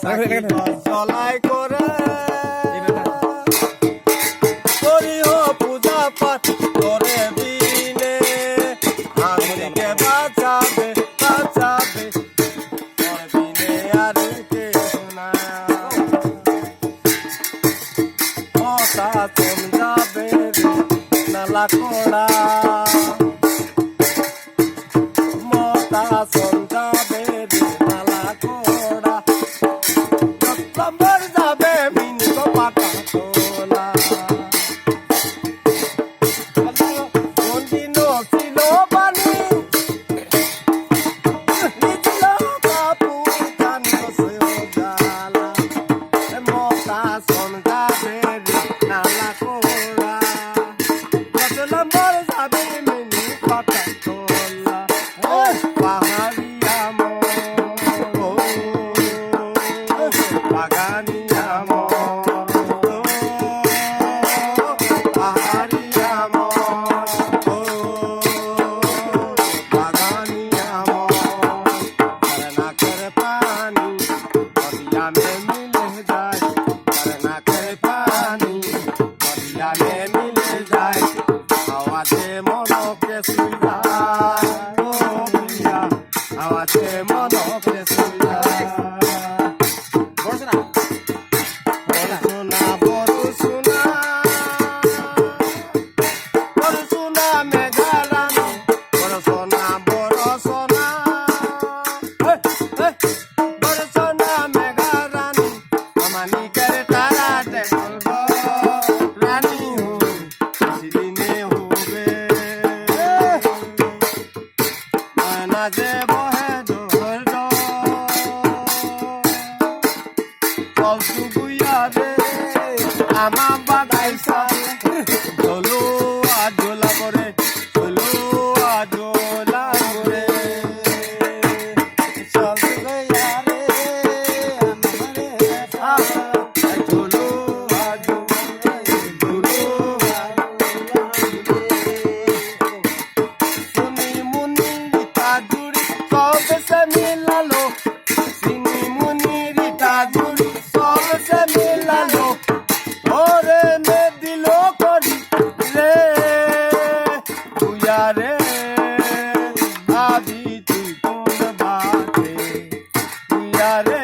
চলাই করে করিও পূজা পাঠ করে দিনে আমাকে বাঁচাবে বাঁচাবে দিনে আর কে শোনা মতা যাবে নালা কোড়া মতা যাবে নালা কোড়া নম্বর যাবে মিনি পাটা তোলা কোনদিন ছিল পানি নিছিল বাপু কান্দ সেওগালা মতা যাবে নালা কোড়া নম্বর যাবে মিনি পাটা তোলা পাহাড়িয়া আওয়াজে মনকে সুইলা যে বহে আমার বাগাইছা চলো আজোলা করে চলো আজোলা করে চলো শুনি মুনি রিতা জুড়ি সব সে মিলালো শুনি মুনি রিতা জুড়ি সব সে মিলালো ওরে মে দিল করি রে তুইয়া রে আবি তুই কোন বাতে তুইয়া রে